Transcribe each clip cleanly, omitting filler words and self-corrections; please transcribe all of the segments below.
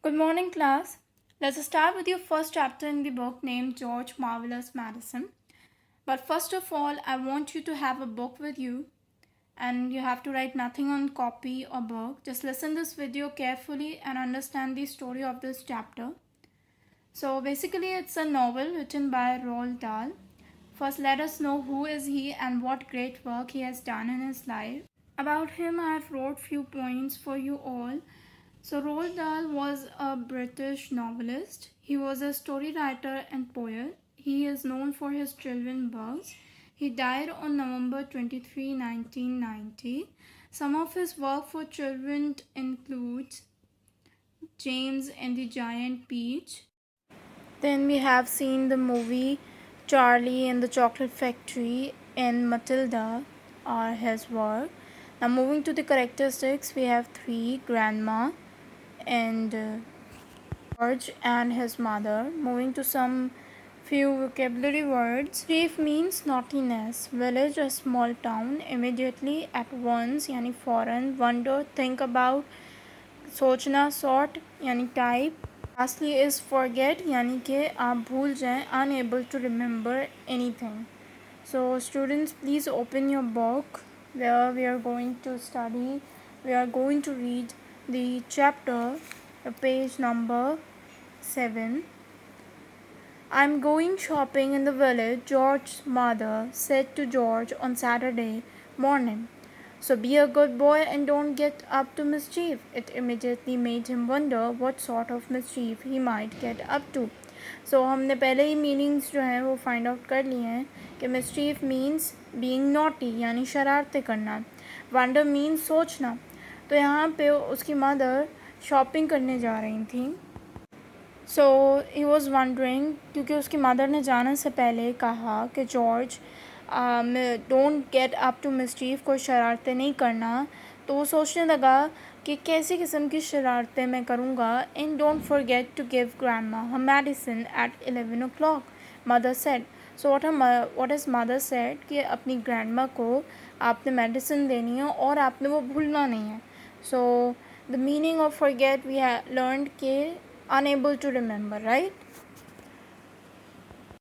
Good morning, class. Let's start with your first chapter in the book named George Marvelous Madison. But first of all, I want you to have a book with you and you have to write nothing on copy or book. Just listen this video carefully and understand the story of this chapter. So basically it's a novel written by Roald Dahl. First, let us know who is he and what great work he has done in his life. About him, I have wrote few points for you all. So Roald Dahl was a British novelist. He was a story writer and poet. He is known for his children's books. He died on November 23, 1990. Some of his work for children includes James and the Giant Peach. Then we have seen the movie Charlie and the Chocolate Factory and Matilda are his work. Now moving to the characteristics, we have three: grandma and George and his mother. Moving to some few vocabulary words. Chief means naughtiness. Village, a small town. Immediately, at once यानी फौरन. Wonder, think about. सोचना, sort यानी type. Lastly is forget यानी कि आप भूल जाएं. Unable to remember anything. So students, please open your book where we are going to study. We are going to read the chapter, page number 7. I'm going shopping in the village, George's mother said to George on Saturday morning. So be a good boy and don't get up to mischief. It immediately made him wonder what sort of mischief he might get up to. So हमने पहले ही meanings जो हैं वो find out कर लिए हैं कि mischief means being naughty यानी शरारतें करना. वंडर मीन्स सोचना. तो यहाँ पे उसकी मदर शॉपिंग करने जा रही थी. सो ही वॉज़ वंडरिंग क्योंकि उसकी मदर ने जाने से पहले कहा कि George don't get up to mischief, कोई शरारतें नहीं करना. तो वो सोचने लगा कि कैसी किस्म की शरारतें मैं करूँगा. And don't forget to give grandma her medicine at 11 o'clock, mother said. So what is mother said कि अपनी ग्रैंडमा को आपने मेडिसिन देनी है और आपने वो भूलना नहीं है. So the meaning of forget we have learned के unable to remember, right?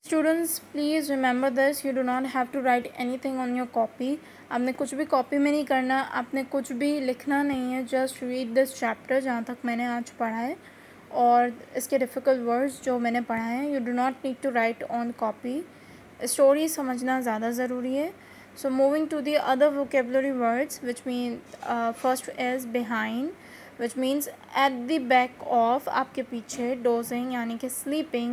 Students, please remember this. You do not have to write anything on your copy. आपने कुछ भी कॉपी में नहीं करना, आपने कुछ भी लिखना नहीं है. जस्ट रीड दिस चैप्टर जहाँ तक मैंने आज पढ़ा है और इसके डिफ़िकल्ट वर्ड्स जो मैंने पढ़ा है. You do not need to write on copy. Story समझना ज़्यादा ज़रूरी है. So moving to the other vocabulary words which mean first is behind, which means at the back of, आपके पीछे. dozing यानी कि sleeping.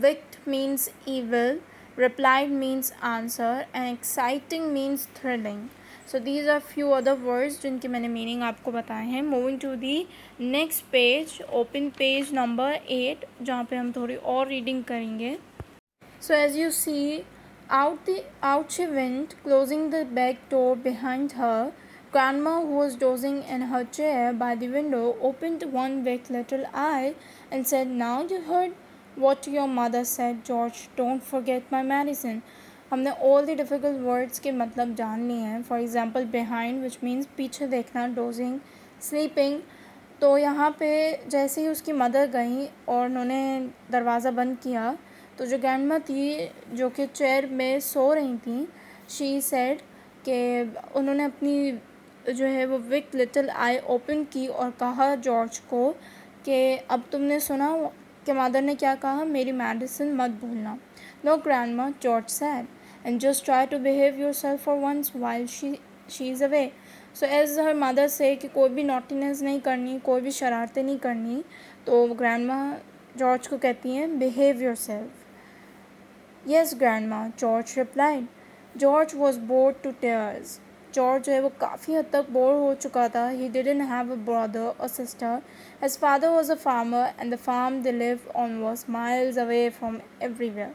wicked means evil. replied means answer and exciting means thrilling. so these are few other words जिनके मैंने meaning आपको बताए हैं. moving to the next page, open page number 8 जहाँ पे हम थोड़ी और reading करेंगे. so as you see, out she went, closing the back door behind her. Grandma, who was dozing in her chair by the window, opened one big little eye and said, "Now you heard what your mother said, George. Don't forget my medicine." हमने all the difficult words के मतलब जान लिए हैं. For example, behind, which means पीछे देखना, dozing, sleeping. तो यहाँ पे जैसे ही उसकी मदर गई और उन्होंने दरवाज़ा बंद किया तो जो ग्रैंडमा थी जो कि चेयर में सो रही थी, शी सेड कि उन्होंने अपनी जो है वो विक लिटिल आई ओपन की और कहा जॉर्ज को कि अब तुमने सुना कि मदर ने क्या कहा, मेरी मेडिसिन मत भूलना. No grandma, George said, and just try to behave yourself for once while she is away. So as her mother said कि कोई भी नॉटीनेस नहीं करनी, कोई भी शरारतें नहीं करनी. तो ग्रैंडमा जॉर्ज को कहती हैं behave yourself. Yes grandma, George replied. George was bored to tears. George जो है वो काफ़ी हद तक बोर हो चुका था. He didn't have a brother और sister. His father was a farmer and the farm they live on was miles away from everywhere.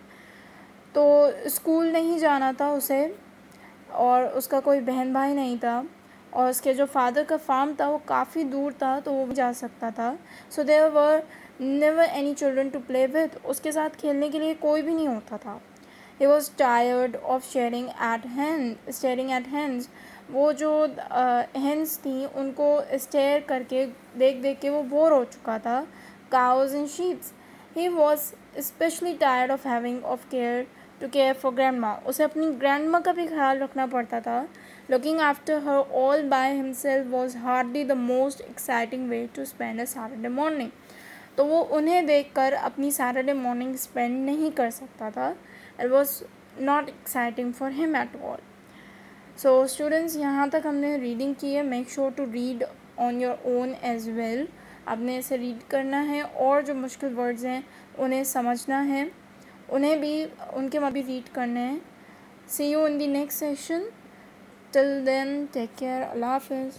तो स्कूल नहीं जाना था उसे और उसका कोई बहन भाई नहीं था और उसके जो फादर का फार्म था वो काफ़ी दूर था तो वो भी जा सकता था. So there were never any children to play with. उसके साथ खेलने के लिए कोई भी नहीं होता था. He was tired of staring at hens. वो जो hens थी उनको स्टेयर करके देख देख के वो बोर हो चुका था. cows and sheep. He was especially tired of having of care to care for grandma. उसे अपनी grandma का भी ख्याल रखना पड़ता था. Looking after her all by himself was hardly the most exciting way to spend a Saturday morning. तो वो उन्हें देखकर अपनी Saturday morning spend नहीं कर सकता था. It was not exciting for him at all. So students, यहाँ तक हमने रीडिंग की है. Make sure to read on your own as well. आपने इसे रीड करना है और जो मुश्किल वर्ड्स हैं उन्हें समझना है, उन्हें भी उनके बाद भी रीड करने हैं. See you in the next session. Till then take care. अल्लाह हाफिज़.